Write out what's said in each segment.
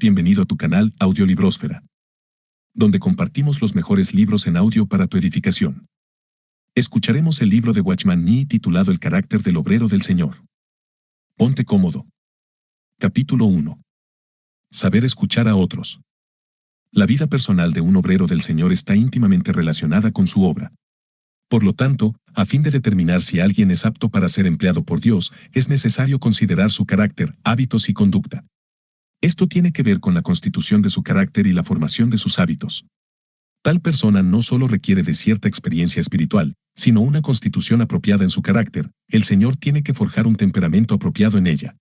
bienvenido a tu canal Audiolibrósfera, donde compartimos los mejores libros en audio para tu edificación. Escucharemos el libro de Watchman Nee titulado El carácter del obrero del Señor. Ponte cómodo. Capítulo 1. Saber escuchar a otros. La vida personal de un obrero del Señor está íntimamente relacionada con su obra. Por lo tanto, a fin de determinar si alguien es apto para ser empleado por Dios, es necesario considerar su carácter, hábitos y conducta. Esto tiene que ver con la constitución de su carácter y la formación de sus hábitos. Tal persona no solo requiere de cierta experiencia espiritual, sino una constitución apropiada en su carácter. El Señor tiene que forjar un temperamento apropiado en ella.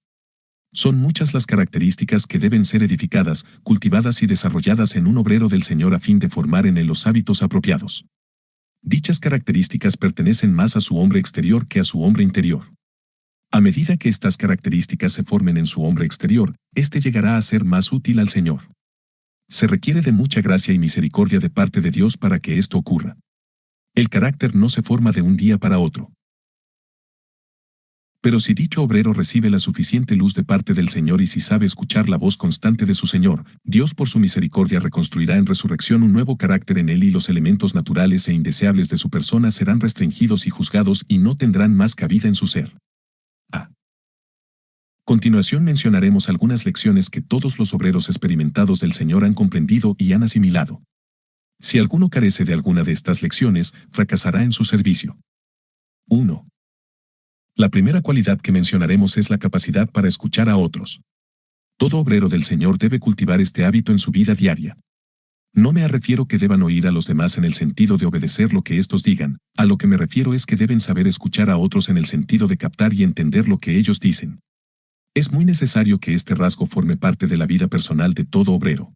Son muchas las características que deben ser edificadas, cultivadas y desarrolladas en un obrero del Señor a fin de formar en él los hábitos apropiados. Dichas características pertenecen más a su hombre exterior que a su hombre interior. A medida que estas características se formen en su hombre exterior, éste llegará a ser más útil al Señor. Se requiere de mucha gracia y misericordia de parte de Dios para que esto ocurra. El carácter no se forma de un día para otro. Pero si dicho obrero recibe la suficiente luz de parte del Señor y si sabe escuchar la voz constante de su Señor, Dios por su misericordia reconstruirá en resurrección un nuevo carácter en él y los elementos naturales e indeseables de su persona serán restringidos y juzgados y no tendrán más cabida en su ser. A continuación mencionaremos algunas lecciones que todos los obreros experimentados del Señor han comprendido y han asimilado. Si alguno carece de alguna de estas lecciones, fracasará en su servicio. 1. La primera cualidad que mencionaremos es la capacidad para escuchar a otros. Todo obrero del Señor debe cultivar este hábito en su vida diaria. No me refiero que deban oír a los demás en el sentido de obedecer lo que éstos digan, a lo que me refiero es que deben saber escuchar a otros en el sentido de captar y entender lo que ellos dicen. Es muy necesario que este rasgo forme parte de la vida personal de todo obrero.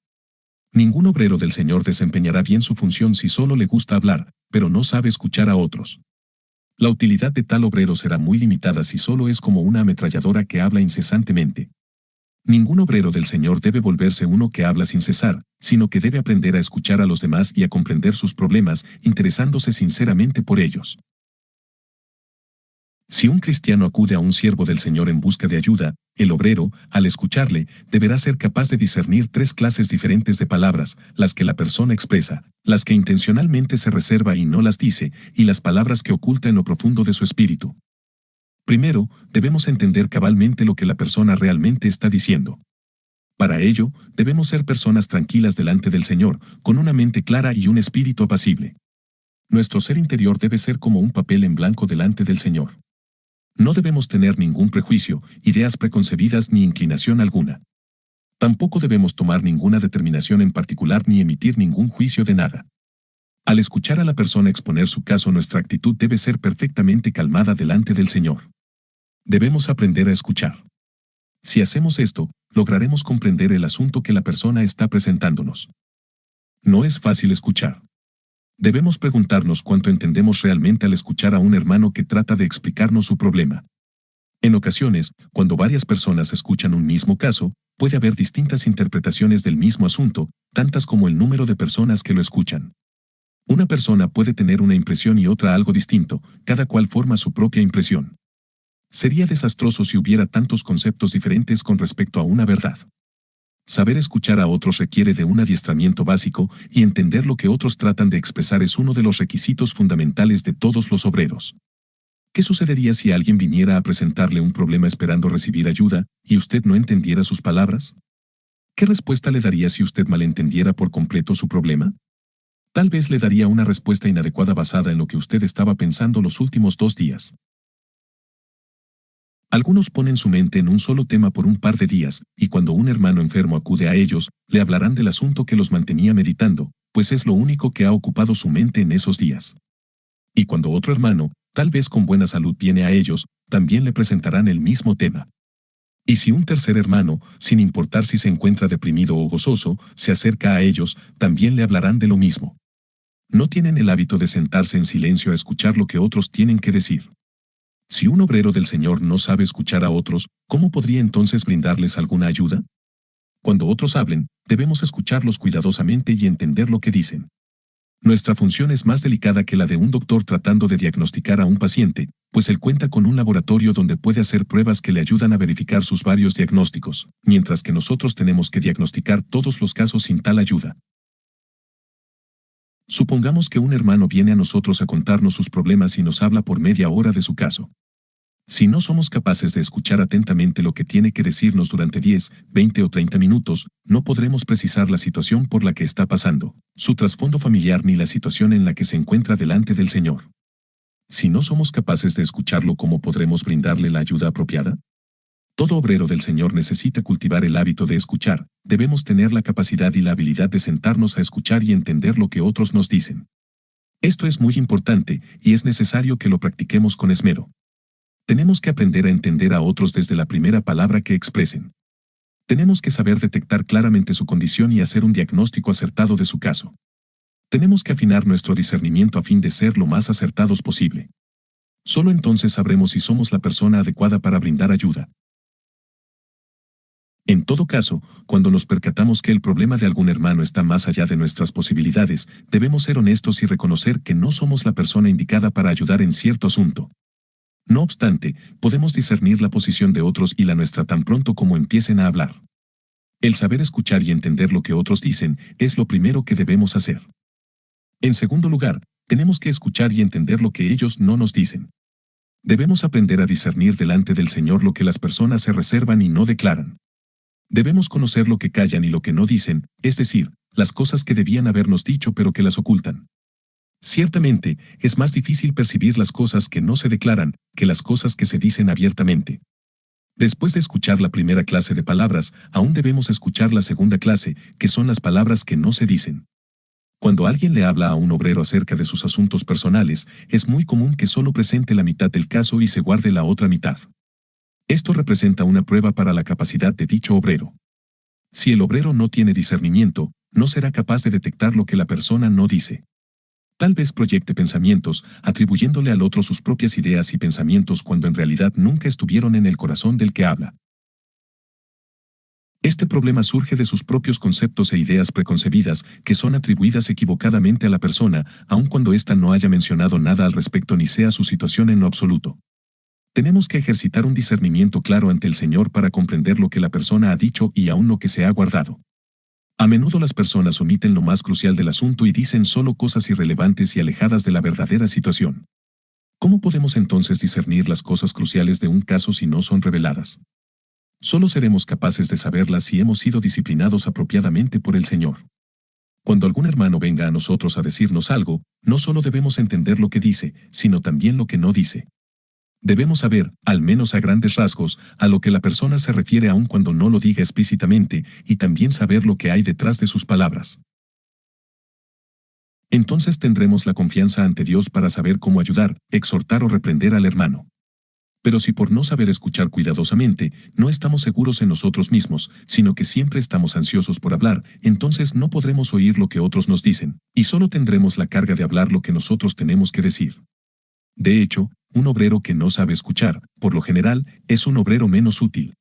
Ningún obrero del Señor desempeñará bien su función si solo le gusta hablar, pero no sabe escuchar a otros. La utilidad de tal obrero será muy limitada si solo es como una ametralladora que habla incesantemente. Ningún obrero del Señor debe volverse uno que habla sin cesar, sino que debe aprender a escuchar a los demás y a comprender sus problemas, interesándose sinceramente por ellos. Si un cristiano acude a un siervo del Señor en busca de ayuda, el obrero, al escucharle, deberá ser capaz de discernir tres clases diferentes de palabras, las que la persona expresa, las que intencionalmente se reserva y no las dice, y las palabras que oculta en lo profundo de su espíritu. Primero, debemos entender cabalmente lo que la persona realmente está diciendo. Para ello, debemos ser personas tranquilas delante del Señor, con una mente clara y un espíritu apacible. Nuestro ser interior debe ser como un papel en blanco delante del Señor. No debemos tener ningún prejuicio, ideas preconcebidas ni inclinación alguna. Tampoco debemos tomar ninguna determinación en particular ni emitir ningún juicio de nada. Al escuchar a la persona exponer su caso, nuestra actitud debe ser perfectamente calmada delante del Señor. Debemos aprender a escuchar. Si hacemos esto, lograremos comprender el asunto que la persona está presentándonos. No es fácil escuchar. Debemos preguntarnos cuánto entendemos realmente al escuchar a un hermano que trata de explicarnos su problema. En ocasiones, cuando varias personas escuchan un mismo caso, puede haber distintas interpretaciones del mismo asunto, tantas como el número de personas que lo escuchan. Una persona puede tener una impresión y otra algo distinto, cada cual forma su propia impresión. Sería desastroso si hubiera tantos conceptos diferentes con respecto a una verdad. Saber escuchar a otros requiere de un adiestramiento básico y entender lo que otros tratan de expresar es uno de los requisitos fundamentales de todos los obreros. ¿Qué sucedería si alguien viniera a presentarle un problema esperando recibir ayuda y usted no entendiera sus palabras? ¿Qué respuesta le daría si usted malentendiera por completo su problema? Tal vez le daría una respuesta inadecuada basada en lo que usted estaba pensando los últimos 2 días. Algunos ponen su mente en un solo tema por un par de días, y cuando un hermano enfermo acude a ellos, le hablarán del asunto que los mantenía meditando, pues es lo único que ha ocupado su mente en esos días. Y cuando otro hermano, tal vez con buena salud, viene a ellos, también le presentarán el mismo tema. Y si un tercer hermano, sin importar si se encuentra deprimido o gozoso, se acerca a ellos, también le hablarán de lo mismo. No tienen el hábito de sentarse en silencio a escuchar lo que otros tienen que decir. Si un obrero del Señor no sabe escuchar a otros, ¿cómo podría entonces brindarles alguna ayuda? Cuando otros hablen, debemos escucharlos cuidadosamente y entender lo que dicen. Nuestra función es más delicada que la de un doctor tratando de diagnosticar a un paciente, pues él cuenta con un laboratorio donde puede hacer pruebas que le ayudan a verificar sus varios diagnósticos, mientras que nosotros tenemos que diagnosticar todos los casos sin tal ayuda. Supongamos que un hermano viene a nosotros a contarnos sus problemas y nos habla por media hora de su caso. Si no somos capaces de escuchar atentamente lo que tiene que decirnos durante 10, 20 o 30 minutos, no podremos precisar la situación por la que está pasando, su trasfondo familiar ni la situación en la que se encuentra delante del Señor. Si no somos capaces de escucharlo, ¿cómo podremos brindarle la ayuda apropiada? Todo obrero del Señor necesita cultivar el hábito de escuchar. Debemos tener la capacidad y la habilidad de sentarnos a escuchar y entender lo que otros nos dicen. Esto es muy importante y es necesario que lo practiquemos con esmero. Tenemos que aprender a entender a otros desde la primera palabra que expresen. Tenemos que saber detectar claramente su condición y hacer un diagnóstico acertado de su caso. Tenemos que afinar nuestro discernimiento a fin de ser lo más acertados posible. Solo entonces sabremos si somos la persona adecuada para brindar ayuda. En todo caso, cuando nos percatamos que el problema de algún hermano está más allá de nuestras posibilidades, debemos ser honestos y reconocer que no somos la persona indicada para ayudar en cierto asunto. No obstante, podemos discernir la posición de otros y la nuestra tan pronto como empiecen a hablar. El saber escuchar y entender lo que otros dicen es lo primero que debemos hacer. En segundo lugar, tenemos que escuchar y entender lo que ellos no nos dicen. Debemos aprender a discernir delante del Señor lo que las personas se reservan y no declaran. Debemos conocer lo que callan y lo que no dicen, es decir, las cosas que debían habernos dicho pero que las ocultan. Ciertamente, es más difícil percibir las cosas que no se declaran que las cosas que se dicen abiertamente. Después de escuchar la primera clase de palabras, aún debemos escuchar la segunda clase, que son las palabras que no se dicen. Cuando alguien le habla a un obrero acerca de sus asuntos personales, es muy común que solo presente la mitad del caso y se guarde la otra mitad. Esto representa una prueba para la capacidad de dicho obrero. Si el obrero no tiene discernimiento, no será capaz de detectar lo que la persona no dice. Tal vez proyecte pensamientos, atribuyéndole al otro sus propias ideas y pensamientos cuando en realidad nunca estuvieron en el corazón del que habla. Este problema surge de sus propios conceptos e ideas preconcebidas que son atribuidas equivocadamente a la persona, aun cuando ésta no haya mencionado nada al respecto ni sea su situación en lo absoluto. Tenemos que ejercitar un discernimiento claro ante el Señor para comprender lo que la persona ha dicho y aún lo que se ha guardado. A menudo las personas omiten lo más crucial del asunto y dicen solo cosas irrelevantes y alejadas de la verdadera situación. ¿Cómo podemos entonces discernir las cosas cruciales de un caso si no son reveladas? Solo seremos capaces de saberlas si hemos sido disciplinados apropiadamente por el Señor. Cuando algún hermano venga a nosotros a decirnos algo, no solo debemos entender lo que dice, sino también lo que no dice. Debemos saber, al menos a grandes rasgos, a lo que la persona se refiere aun cuando no lo diga explícitamente, y también saber lo que hay detrás de sus palabras. Entonces tendremos la confianza ante Dios para saber cómo ayudar, exhortar o reprender al hermano. Pero si por no saber escuchar cuidadosamente, no estamos seguros en nosotros mismos, sino que siempre estamos ansiosos por hablar, entonces no podremos oír lo que otros nos dicen, y solo tendremos la carga de hablar lo que nosotros tenemos que decir. De hecho, un obrero que no sabe escuchar, por lo general, es un obrero menos útil.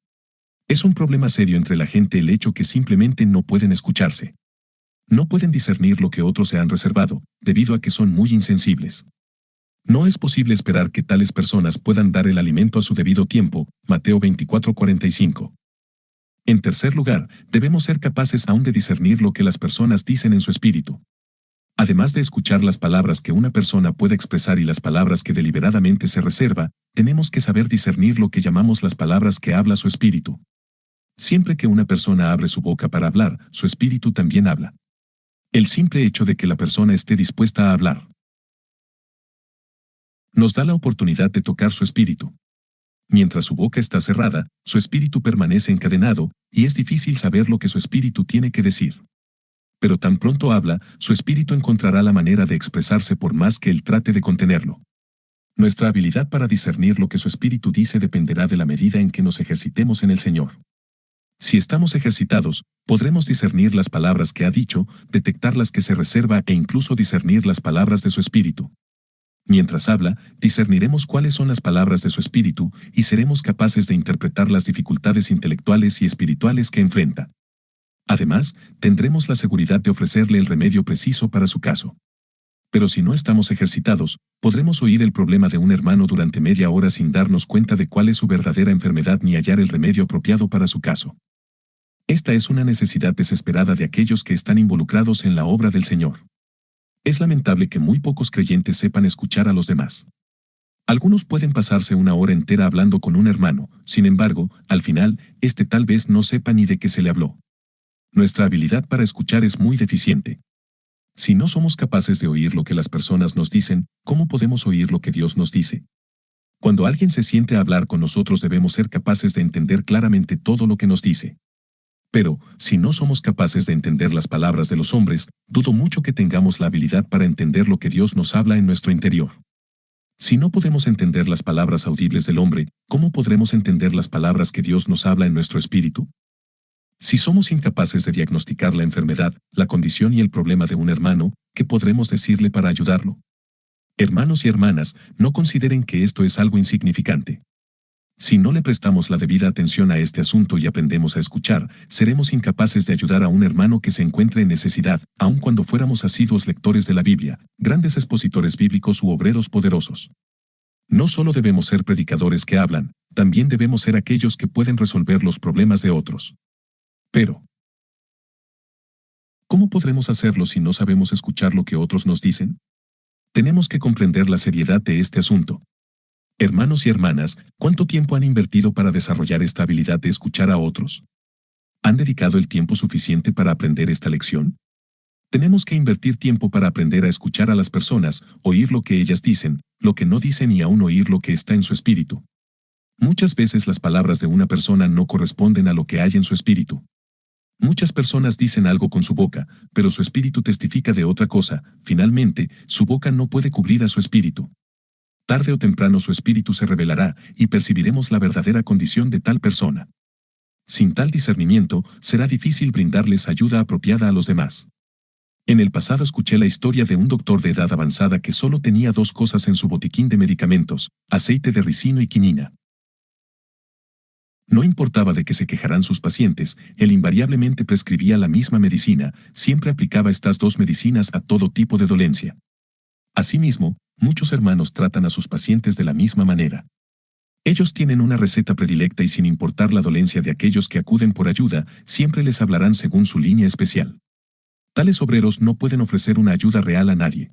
Es un problema serio entre la gente el hecho que simplemente no pueden escucharse. No pueden discernir lo que otros se han reservado, debido a que son muy insensibles. No es posible esperar que tales personas puedan dar el alimento a su debido tiempo, Mateo 24:45. En tercer lugar, debemos ser capaces aún de discernir lo que las personas dicen en su espíritu. Además de escuchar las palabras que una persona puede expresar y las palabras que deliberadamente se reserva, tenemos que saber discernir lo que llamamos las palabras que habla su espíritu. Siempre que una persona abre su boca para hablar, su espíritu también habla. El simple hecho de que la persona esté dispuesta a hablar nos da la oportunidad de tocar su espíritu. Mientras su boca está cerrada, su espíritu permanece encadenado, y es difícil saber lo que su espíritu tiene que decir. Pero tan pronto habla, su espíritu encontrará la manera de expresarse por más que él trate de contenerlo. Nuestra habilidad para discernir lo que su espíritu dice dependerá de la medida en que nos ejercitemos en el Señor. Si estamos ejercitados, podremos discernir las palabras que ha dicho, detectar las que se reserva e incluso discernir las palabras de su espíritu. Mientras habla, discerniremos cuáles son las palabras de su espíritu y seremos capaces de interpretar las dificultades intelectuales y espirituales que enfrenta. Además, tendremos la seguridad de ofrecerle el remedio preciso para su caso. Pero si no estamos ejercitados, podremos oír el problema de un hermano durante media hora sin darnos cuenta de cuál es su verdadera enfermedad ni hallar el remedio apropiado para su caso. Esta es una necesidad desesperada de aquellos que están involucrados en la obra del Señor. Es lamentable que muy pocos creyentes sepan escuchar a los demás. Algunos pueden pasarse una hora entera hablando con un hermano, sin embargo, al final, este tal vez no sepa ni de qué se le habló. Nuestra habilidad para escuchar es muy deficiente. Si no somos capaces de oír lo que las personas nos dicen, ¿cómo podemos oír lo que Dios nos dice? Cuando alguien se siente a hablar con nosotros debemos ser capaces de entender claramente todo lo que nos dice. Pero, si no somos capaces de entender las palabras de los hombres, dudo mucho que tengamos la habilidad para entender lo que Dios nos habla en nuestro interior. Si no podemos entender las palabras audibles del hombre, ¿cómo podremos entender las palabras que Dios nos habla en nuestro espíritu? Si somos incapaces de diagnosticar la enfermedad, la condición y el problema de un hermano, ¿qué podremos decirle para ayudarlo? Hermanos y hermanas, no consideren que esto es algo insignificante. Si no le prestamos la debida atención a este asunto y aprendemos a escuchar, seremos incapaces de ayudar a un hermano que se encuentre en necesidad, aun cuando fuéramos asiduos lectores de la Biblia, grandes expositores bíblicos u obreros poderosos. No solo debemos ser predicadores que hablan, también debemos ser aquellos que pueden resolver los problemas de otros. Pero, ¿cómo podremos hacerlo si no sabemos escuchar lo que otros nos dicen? Tenemos que comprender la seriedad de este asunto. Hermanos y hermanas, ¿cuánto tiempo han invertido para desarrollar esta habilidad de escuchar a otros? ¿Han dedicado el tiempo suficiente para aprender esta lección? Tenemos que invertir tiempo para aprender a escuchar a las personas, oír lo que ellas dicen, lo que no dicen y aún oír lo que está en su espíritu. Muchas veces las palabras de una persona no corresponden a lo que hay en su espíritu. Muchas personas dicen algo con su boca, pero su espíritu testifica de otra cosa. Finalmente, su boca no puede cubrir a su espíritu. Tarde o temprano su espíritu se revelará y percibiremos la verdadera condición de tal persona. Sin tal discernimiento, será difícil brindarles ayuda apropiada a los demás. En el pasado escuché la historia de un doctor de edad avanzada que solo tenía dos cosas en su botiquín de medicamentos: aceite de ricino y quinina. No importaba de qué se quejaran sus pacientes, él invariablemente prescribía la misma medicina, siempre aplicaba estas dos medicinas a todo tipo de dolencia. Asimismo, muchos hermanos tratan a sus pacientes de la misma manera. Ellos tienen una receta predilecta y sin importar la dolencia de aquellos que acuden por ayuda, siempre les hablarán según su línea especial. Tales obreros no pueden ofrecer una ayuda real a nadie.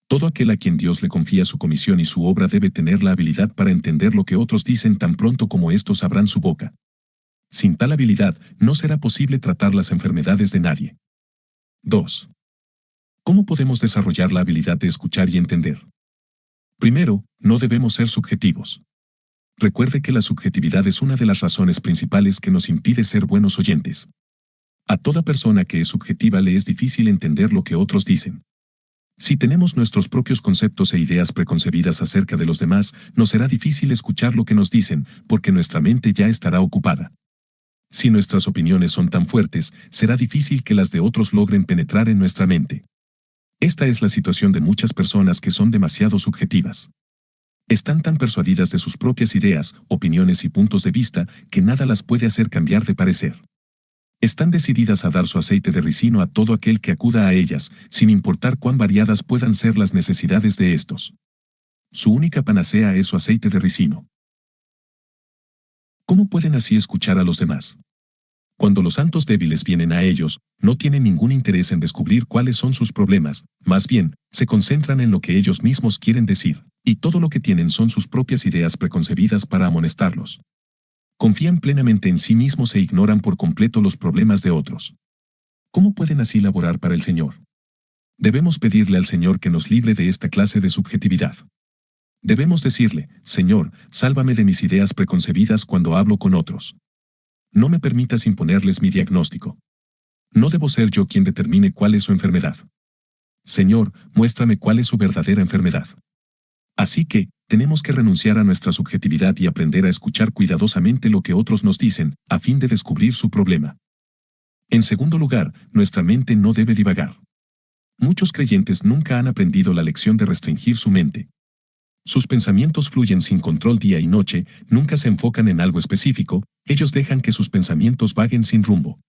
Todo aquel a quien Dios le confía su comisión y su obra debe tener la habilidad para entender lo que otros dicen tan pronto como éstos abran su boca. Sin tal habilidad, no será posible tratar las enfermedades de nadie. 2. ¿Cómo podemos desarrollar la habilidad de escuchar y entender? Primero, no debemos ser subjetivos. Recuerde que la subjetividad es una de las razones principales que nos impide ser buenos oyentes. A toda persona que es subjetiva le es difícil entender lo que otros dicen. Si tenemos nuestros propios conceptos e ideas preconcebidas acerca de los demás, nos será difícil escuchar lo que nos dicen, porque nuestra mente ya estará ocupada. Si nuestras opiniones son tan fuertes, será difícil que las de otros logren penetrar en nuestra mente. Esta es la situación de muchas personas que son demasiado subjetivas. Están tan persuadidas de sus propias ideas, opiniones y puntos de vista que nada las puede hacer cambiar de parecer. Están decididas a dar su aceite de ricino a todo aquel que acuda a ellas, sin importar cuán variadas puedan ser las necesidades de estos. Su única panacea es su aceite de ricino. ¿Cómo pueden así escuchar a los demás? Cuando los santos débiles vienen a ellos, no tienen ningún interés en descubrir cuáles son sus problemas, más bien, se concentran en lo que ellos mismos quieren decir, y todo lo que tienen son sus propias ideas preconcebidas para amonestarlos. Confían plenamente en sí mismos e ignoran por completo los problemas de otros. ¿Cómo pueden así laborar para el Señor? Debemos pedirle al Señor que nos libre de esta clase de subjetividad. Debemos decirle: Señor, sálvame de mis ideas preconcebidas cuando hablo con otros. No me permitas imponerles mi diagnóstico. No debo ser yo quien determine cuál es su enfermedad. Señor, muéstrame cuál es su verdadera enfermedad. Así que, tenemos que renunciar a nuestra subjetividad y aprender a escuchar cuidadosamente lo que otros nos dicen, a fin de descubrir su problema. En segundo lugar, nuestra mente no debe divagar. Muchos creyentes nunca han aprendido la lección de restringir su mente. Sus pensamientos fluyen sin control día y noche, nunca se enfocan en algo específico, ellos dejan que sus pensamientos vaguen sin rumbo.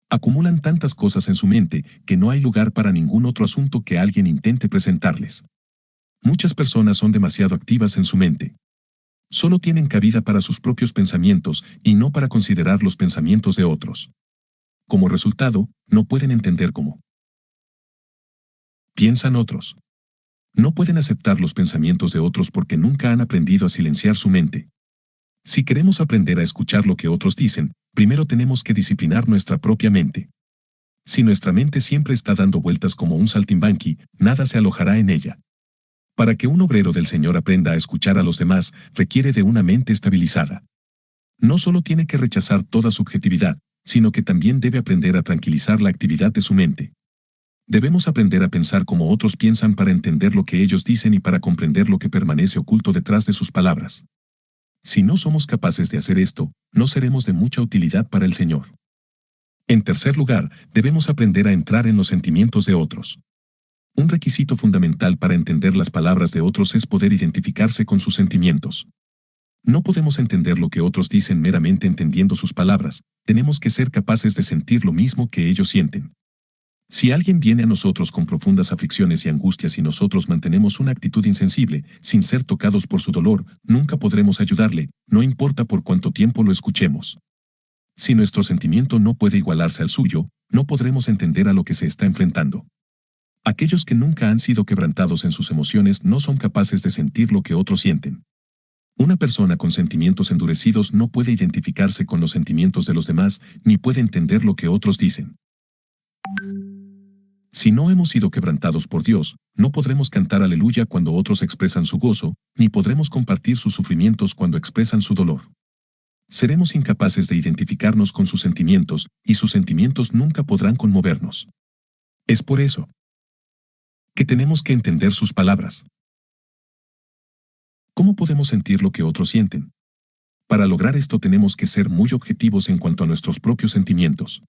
Acumulan tantas cosas en su mente que no hay lugar para ningún otro asunto que alguien intente presentarles. Muchas personas son demasiado activas en su mente. Solo tienen cabida para sus propios pensamientos y no para considerar los pensamientos de otros. Como resultado, no pueden entender cómo piensan otros. No pueden aceptar los pensamientos de otros porque nunca han aprendido a silenciar su mente. Si queremos aprender a escuchar lo que otros dicen, primero tenemos que disciplinar nuestra propia mente. Si nuestra mente siempre está dando vueltas como un saltimbanqui, nada se alojará en ella. Para que un obrero del Señor aprenda a escuchar a los demás, requiere de una mente estabilizada. No solo tiene que rechazar toda subjetividad, sino que también debe aprender a tranquilizar la actividad de su mente. Debemos aprender a pensar como otros piensan para entender lo que ellos dicen y para comprender lo que permanece oculto detrás de sus palabras. Si no somos capaces de hacer esto, no seremos de mucha utilidad para el Señor. En tercer lugar, debemos aprender a entrar en los sentimientos de otros. Un requisito fundamental para entender las palabras de otros es poder identificarse con sus sentimientos. No podemos entender lo que otros dicen meramente entendiendo sus palabras, tenemos que ser capaces de sentir lo mismo que ellos sienten. Si alguien viene a nosotros con profundas aflicciones y angustias y nosotros mantenemos una actitud insensible, sin ser tocados por su dolor, nunca podremos ayudarle, no importa por cuánto tiempo lo escuchemos. Si nuestro sentimiento no puede igualarse al suyo, no podremos entender a lo que se está enfrentando. Aquellos que nunca han sido quebrantados en sus emociones no son capaces de sentir lo que otros sienten. Una persona con sentimientos endurecidos no puede identificarse con los sentimientos de los demás, ni puede entender lo que otros dicen. Si no hemos sido quebrantados por Dios, no podremos cantar aleluya cuando otros expresan su gozo, ni podremos compartir sus sufrimientos cuando expresan su dolor. Seremos incapaces de identificarnos con sus sentimientos, y sus sentimientos nunca podrán conmovernos. Es por eso que tenemos que entender sus palabras. ¿Cómo podemos sentir lo que otros sienten? Para lograr esto tenemos que ser muy objetivos en cuanto a nuestros propios sentimientos.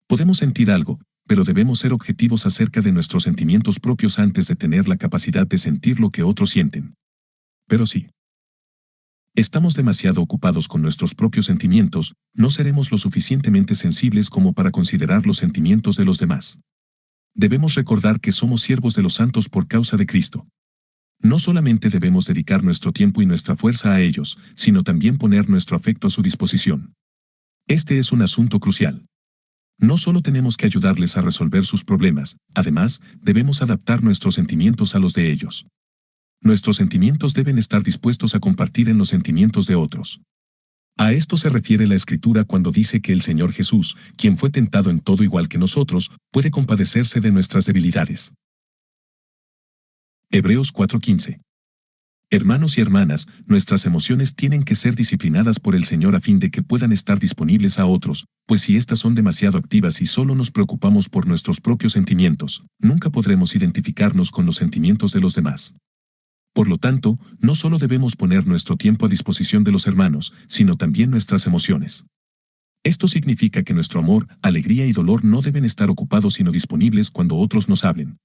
Podemos sentir algo, pero debemos ser objetivos acerca de nuestros sentimientos propios antes de tener la capacidad de sentir lo que otros sienten. Pero sí, estamos demasiado ocupados con nuestros propios sentimientos, no seremos lo suficientemente sensibles como para considerar los sentimientos de los demás. Debemos recordar que somos siervos de los santos por causa de Cristo. No solamente debemos dedicar nuestro tiempo y nuestra fuerza a ellos, sino también poner nuestro afecto a su disposición. Este es un asunto crucial. No solo tenemos que ayudarles a resolver sus problemas, además, debemos adaptar nuestros sentimientos a los de ellos. Nuestros sentimientos deben estar dispuestos a compartir en los sentimientos de otros. A esto se refiere la Escritura cuando dice que el Señor Jesús, quien fue tentado en todo igual que nosotros, puede compadecerse de nuestras debilidades. Hebreos 4:15. Hermanos y hermanas, nuestras emociones tienen que ser disciplinadas por el Señor a fin de que puedan estar disponibles a otros, pues si éstas son demasiado activas y solo nos preocupamos por nuestros propios sentimientos, nunca podremos identificarnos con los sentimientos de los demás. Por lo tanto, no solo debemos poner nuestro tiempo a disposición de los hermanos, sino también nuestras emociones. Esto significa que nuestro amor, alegría y dolor no deben estar ocupados sino disponibles cuando otros nos hablen.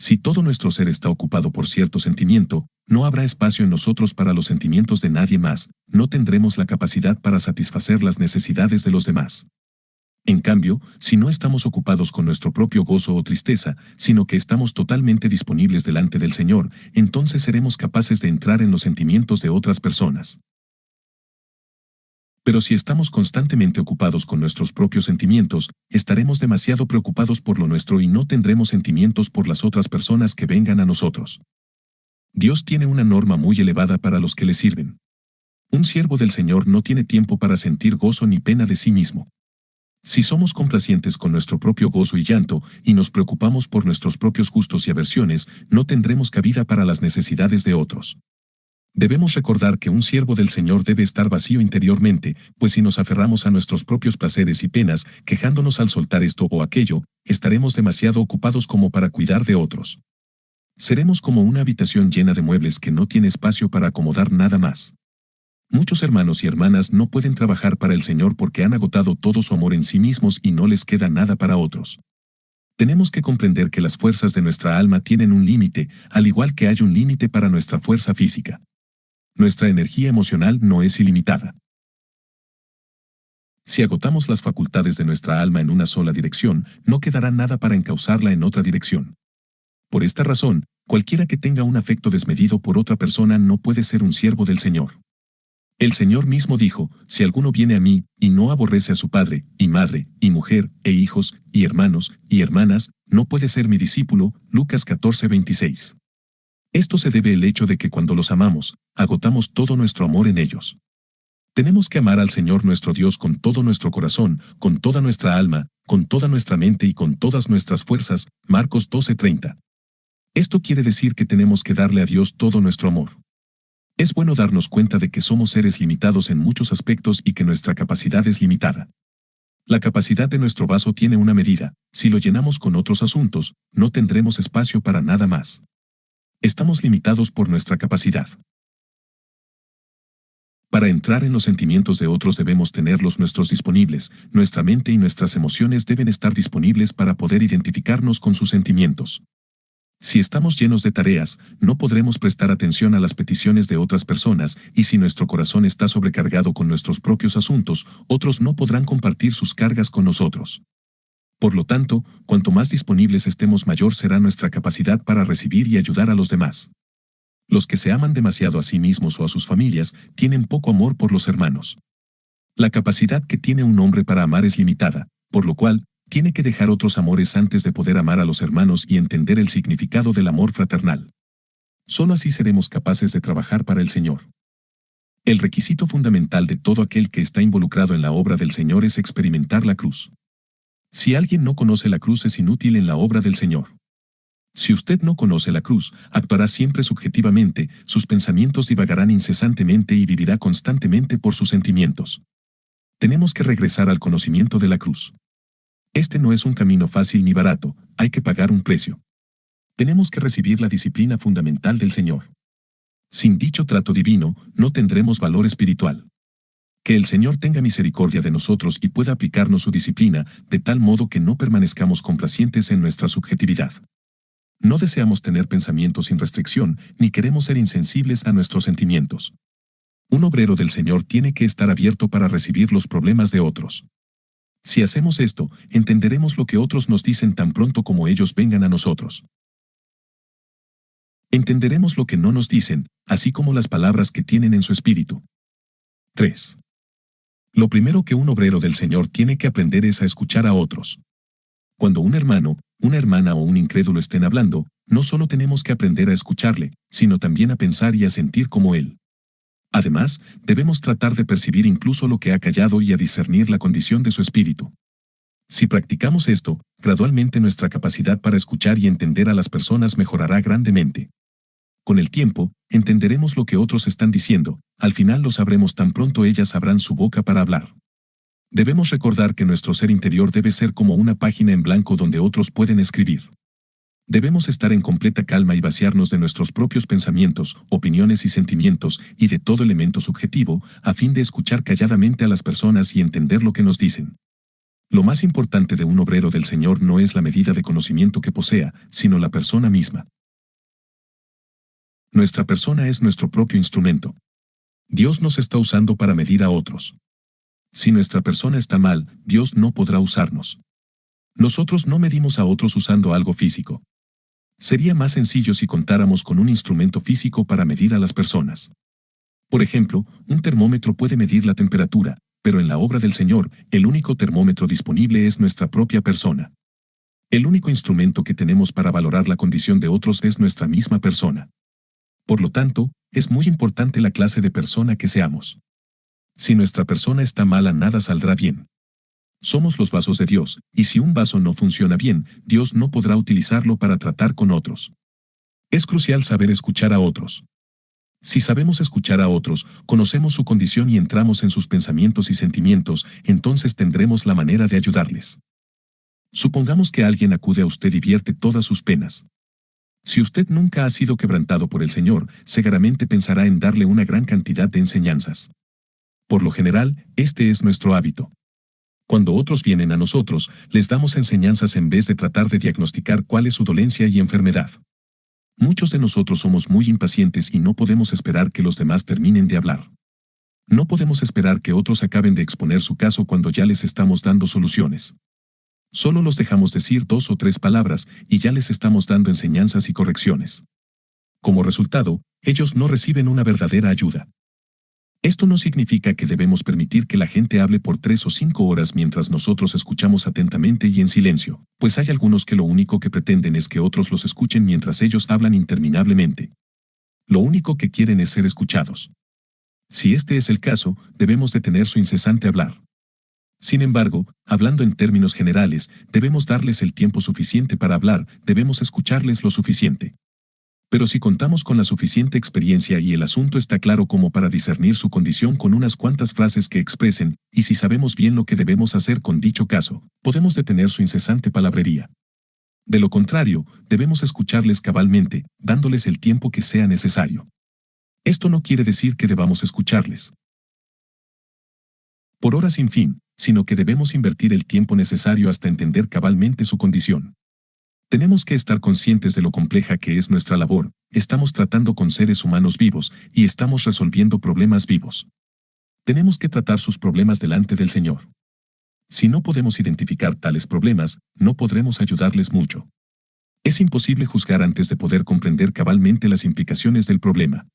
Si todo nuestro ser está ocupado por cierto sentimiento, no habrá espacio en nosotros para los sentimientos de nadie más, no tendremos la capacidad para satisfacer las necesidades de los demás. En cambio, si no estamos ocupados con nuestro propio gozo o tristeza, sino que estamos totalmente disponibles delante del Señor, entonces seremos capaces de entrar en los sentimientos de otras personas. Pero si estamos constantemente ocupados con nuestros propios sentimientos, estaremos demasiado preocupados por lo nuestro y no tendremos sentimientos por las otras personas que vengan a nosotros. Dios tiene una norma muy elevada para los que le sirven. Un siervo del Señor no tiene tiempo para sentir gozo ni pena de sí mismo. Si somos complacientes con nuestro propio gozo y llanto, y nos preocupamos por nuestros propios gustos y aversiones, no tendremos cabida para las necesidades de otros. Debemos recordar que un siervo del Señor debe estar vacío interiormente, pues si nos aferramos a nuestros propios placeres y penas, quejándonos al soltar esto o aquello, estaremos demasiado ocupados como para cuidar de otros. Seremos como una habitación llena de muebles que no tiene espacio para acomodar nada más. Muchos hermanos y hermanas no pueden trabajar para el Señor porque han agotado todo su amor en sí mismos y no les queda nada para otros. Tenemos que comprender que las fuerzas de nuestra alma tienen un límite, al igual que hay un límite para nuestra fuerza física. Nuestra energía emocional no es ilimitada. Si agotamos las facultades de nuestra alma en una sola dirección, no quedará nada para encauzarla en otra dirección. Por esta razón, cualquiera que tenga un afecto desmedido por otra persona no puede ser un siervo del Señor. El Señor mismo dijo, si alguno viene a mí, y no aborrece a su padre, y madre, y mujer, e hijos, y hermanos, y hermanas, no puede ser mi discípulo. Lucas 14:26. Esto se debe al hecho de que cuando los amamos, agotamos todo nuestro amor en ellos. Tenemos que amar al Señor nuestro Dios con todo nuestro corazón, con toda nuestra alma, con toda nuestra mente y con todas nuestras fuerzas. Marcos 12:30. Esto quiere decir que tenemos que darle a Dios todo nuestro amor. Es bueno darnos cuenta de que somos seres limitados en muchos aspectos y que nuestra capacidad es limitada. La capacidad de nuestro vaso tiene una medida. Si lo llenamos con otros asuntos, no tendremos espacio para nada más. Estamos limitados por nuestra capacidad. Para entrar en los sentimientos de otros debemos tenerlos nuestros disponibles, nuestra mente y nuestras emociones deben estar disponibles para poder identificarnos con sus sentimientos. Si estamos llenos de tareas, no podremos prestar atención a las peticiones de otras personas, y si nuestro corazón está sobrecargado con nuestros propios asuntos, otros no podrán compartir sus cargas con nosotros. Por lo tanto, cuanto más disponibles estemos, mayor será nuestra capacidad para recibir y ayudar a los demás. Los que se aman demasiado a sí mismos o a sus familias tienen poco amor por los hermanos. La capacidad que tiene un hombre para amar es limitada, por lo cual, tiene que dejar otros amores antes de poder amar a los hermanos y entender el significado del amor fraternal. Solo así seremos capaces de trabajar para el Señor. El requisito fundamental de todo aquel que está involucrado en la obra del Señor es experimentar la cruz. Si alguien no conoce la cruz, es inútil en la obra del Señor. Si usted no conoce la cruz, actuará siempre subjetivamente, sus pensamientos divagarán incesantemente y vivirá constantemente por sus sentimientos. Tenemos que regresar al conocimiento de la cruz. Este no es un camino fácil ni barato, hay que pagar un precio. Tenemos que recibir la disciplina fundamental del Señor. Sin dicho trato divino, no tendremos valor espiritual. Que el Señor tenga misericordia de nosotros y pueda aplicarnos su disciplina, de tal modo que no permanezcamos complacientes en nuestra subjetividad. No deseamos tener pensamientos sin restricción, ni queremos ser insensibles a nuestros sentimientos. Un obrero del Señor tiene que estar abierto para recibir los problemas de otros. Si hacemos esto, entenderemos lo que otros nos dicen tan pronto como ellos vengan a nosotros. Entenderemos lo que no nos dicen, así como las palabras que tienen en su espíritu. 3. Lo primero que un obrero del Señor tiene que aprender es a escuchar a otros. Cuando un hermano, una hermana o un incrédulo estén hablando, no solo tenemos que aprender a escucharle, sino también a pensar y a sentir como él. Además, debemos tratar de percibir incluso lo que ha callado y a discernir la condición de su espíritu. Si practicamos esto, gradualmente nuestra capacidad para escuchar y entender a las personas mejorará grandemente. Con el tiempo, entenderemos lo que otros están diciendo, al final lo sabremos tan pronto ellas abran su boca para hablar. Debemos recordar que nuestro ser interior debe ser como una página en blanco donde otros pueden escribir. Debemos estar en completa calma y vaciarnos de nuestros propios pensamientos, opiniones y sentimientos, y de todo elemento subjetivo, a fin de escuchar calladamente a las personas y entender lo que nos dicen. Lo más importante de un obrero del Señor no es la medida de conocimiento que posea, sino la persona misma. Nuestra persona es nuestro propio instrumento. Dios nos está usando para medir a otros. Si nuestra persona está mal, Dios no podrá usarnos. Nosotros no medimos a otros usando algo físico. Sería más sencillo si contáramos con un instrumento físico para medir a las personas. Por ejemplo, un termómetro puede medir la temperatura, pero en la obra del Señor, el único termómetro disponible es nuestra propia persona. El único instrumento que tenemos para valorar la condición de otros es nuestra misma persona. Por lo tanto, es muy importante la clase de persona que seamos. Si nuestra persona está mala, nada saldrá bien. Somos los vasos de Dios, y si un vaso no funciona bien, Dios no podrá utilizarlo para tratar con otros. Es crucial saber escuchar a otros. Si sabemos escuchar a otros, conocemos su condición y entramos en sus pensamientos y sentimientos, entonces tendremos la manera de ayudarles. Supongamos que alguien acude a usted y vierte todas sus penas. Si usted nunca ha sido quebrantado por el Señor, seguramente pensará en darle una gran cantidad de enseñanzas. Por lo general, este es nuestro hábito. Cuando otros vienen a nosotros, les damos enseñanzas en vez de tratar de diagnosticar cuál es su dolencia y enfermedad. Muchos de nosotros somos muy impacientes y no podemos esperar que los demás terminen de hablar. No podemos esperar que otros acaben de exponer su caso cuando ya les estamos dando soluciones. Solo los dejamos decir 2 o 3 palabras y ya les estamos dando enseñanzas y correcciones. Como resultado, ellos no reciben una verdadera ayuda. Esto no significa que debemos permitir que la gente hable por 3 o 5 horas mientras nosotros escuchamos atentamente y en silencio, pues hay algunos que lo único que pretenden es que otros los escuchen mientras ellos hablan interminablemente. Lo único que quieren es ser escuchados. Si este es el caso, debemos detener su incesante hablar. Sin embargo, hablando en términos generales, debemos darles el tiempo suficiente para hablar, debemos escucharles lo suficiente. Pero si contamos con la suficiente experiencia y el asunto está claro como para discernir su condición con unas cuantas frases que expresen, y si sabemos bien lo que debemos hacer con dicho caso, podemos detener su incesante palabrería. De lo contrario, debemos escucharles cabalmente, dándoles el tiempo que sea necesario. Esto no quiere decir que debamos escucharles por horas sin fin, sino que debemos invertir el tiempo necesario hasta entender cabalmente su condición. Tenemos que estar conscientes de lo compleja que es nuestra labor, estamos tratando con seres humanos vivos y estamos resolviendo problemas vivos. Tenemos que tratar sus problemas delante del Señor. Si no podemos identificar tales problemas, no podremos ayudarles mucho. Es imposible juzgar antes de poder comprender cabalmente las implicaciones del problema.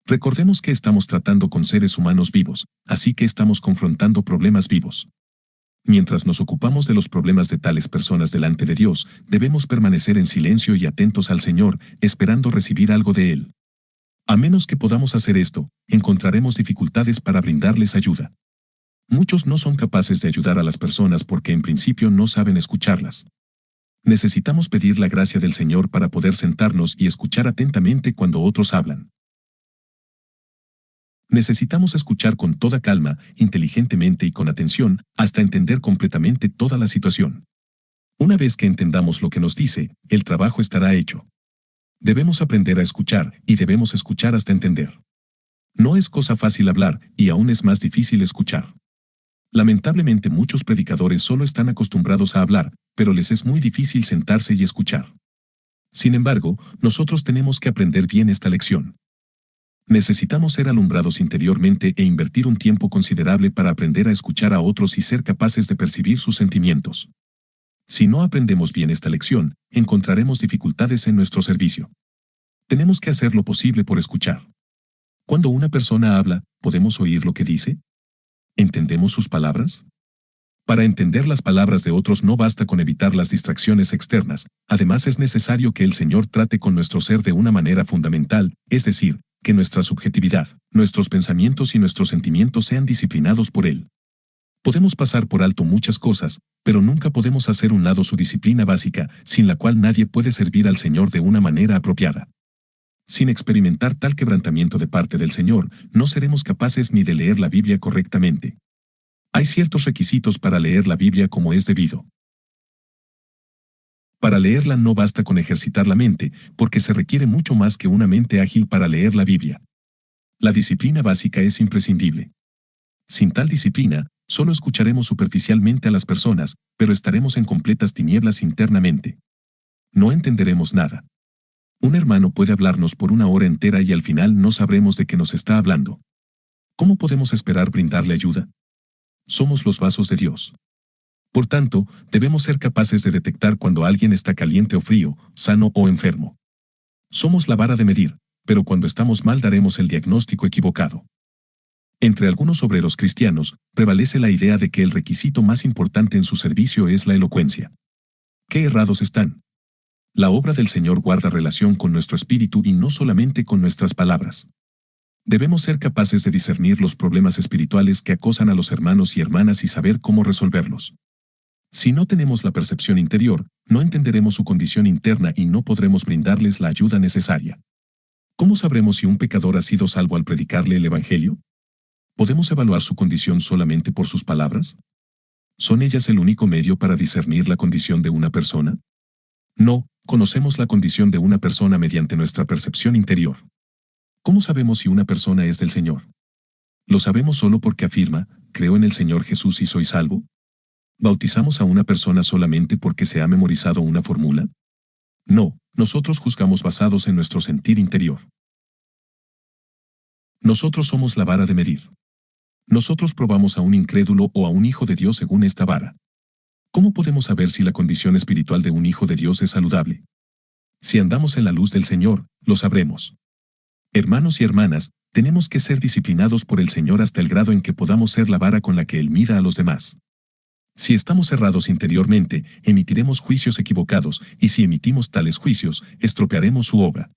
Recordemos que estamos tratando con seres humanos vivos, así que estamos confrontando problemas vivos. Mientras nos ocupamos de los problemas de tales personas delante de Dios, debemos permanecer en silencio y atentos al Señor, esperando recibir algo de Él. A menos que podamos hacer esto, encontraremos dificultades para brindarles ayuda. Muchos no son capaces de ayudar a las personas porque en principio no saben escucharlas. Necesitamos pedir la gracia del Señor para poder sentarnos y escuchar atentamente cuando otros hablan. Necesitamos escuchar con toda calma, inteligentemente y con atención, hasta entender completamente toda la situación. Una vez que entendamos lo que nos dice, el trabajo estará hecho. Debemos aprender a escuchar, y debemos escuchar hasta entender. No es cosa fácil hablar, y aún es más difícil escuchar. Lamentablemente muchos predicadores solo están acostumbrados a hablar, pero les es muy difícil sentarse y escuchar. Sin embargo, nosotros tenemos que aprender bien esta lección. Necesitamos ser alumbrados interiormente e invertir un tiempo considerable para aprender a escuchar a otros y ser capaces de percibir sus sentimientos. Si no aprendemos bien esta lección, encontraremos dificultades en nuestro servicio. Tenemos que hacer lo posible por escuchar. Cuando una persona habla, ¿podemos oír lo que dice? ¿Entendemos sus palabras? Para entender las palabras de otros no basta con evitar las distracciones externas, además es necesario que el Señor trate con nuestro ser de una manera fundamental, es decir, que nuestra subjetividad, nuestros pensamientos y nuestros sentimientos sean disciplinados por Él. Podemos pasar por alto muchas cosas, pero nunca podemos hacer a un lado su disciplina básica, sin la cual nadie puede servir al Señor de una manera apropiada. Sin experimentar tal quebrantamiento de parte del Señor, no seremos capaces ni de leer la Biblia correctamente. Hay ciertos requisitos para leer la Biblia como es debido. Para leerla no basta con ejercitar la mente, porque se requiere mucho más que una mente ágil para leer la Biblia. La disciplina básica es imprescindible. Sin tal disciplina, solo escucharemos superficialmente a las personas, pero estaremos en completas tinieblas internamente. No entenderemos nada. Un hermano puede hablarnos por una hora entera y al final no sabremos de qué nos está hablando. ¿Cómo podemos esperar brindarle ayuda? Somos los vasos de Dios. Por tanto, debemos ser capaces de detectar cuando alguien está caliente o frío, sano o enfermo. Somos la vara de medir, pero cuando estamos mal daremos el diagnóstico equivocado. Entre algunos obreros cristianos, prevalece la idea de que el requisito más importante en su servicio es la elocuencia. ¡Qué errados están! La obra del Señor guarda relación con nuestro espíritu y no solamente con nuestras palabras. Debemos ser capaces de discernir los problemas espirituales que acosan a los hermanos y hermanas y saber cómo resolverlos. Si no tenemos la percepción interior, no entenderemos su condición interna y no podremos brindarles la ayuda necesaria. ¿Cómo sabremos si un pecador ha sido salvo al predicarle el Evangelio? ¿Podemos evaluar su condición solamente por sus palabras? ¿Son ellas el único medio para discernir la condición de una persona? No, conocemos la condición de una persona mediante nuestra percepción interior. ¿Cómo sabemos si una persona es del Señor? ¿Lo sabemos solo porque afirma, creo en el Señor Jesús y soy salvo? ¿Bautizamos a una persona solamente porque se ha memorizado una fórmula? No, nosotros juzgamos basados en nuestro sentir interior. Nosotros somos la vara de medir. Nosotros probamos a un incrédulo o a un hijo de Dios según esta vara. ¿Cómo podemos saber si la condición espiritual de un hijo de Dios es saludable? Si andamos en la luz del Señor, lo sabremos. Hermanos y hermanas, tenemos que ser disciplinados por el Señor hasta el grado en que podamos ser la vara con la que Él mida a los demás. Si estamos cerrados interiormente, emitiremos juicios equivocados, y si emitimos tales juicios, estropearemos su obra.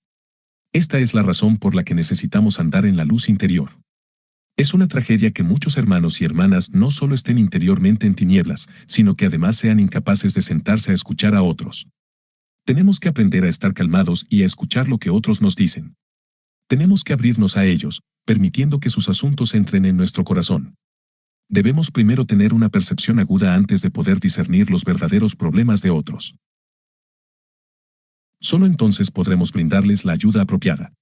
Esta es la razón por la que necesitamos andar en la luz interior. Es una tragedia que muchos hermanos y hermanas no solo estén interiormente en tinieblas, sino que además sean incapaces de sentarse a escuchar a otros. Tenemos que aprender a estar calmados y a escuchar lo que otros nos dicen. Tenemos que abrirnos a ellos, permitiendo que sus asuntos entren en nuestro corazón. Debemos primero tener una percepción aguda antes de poder discernir los verdaderos problemas de otros. Solo entonces podremos brindarles la ayuda apropiada.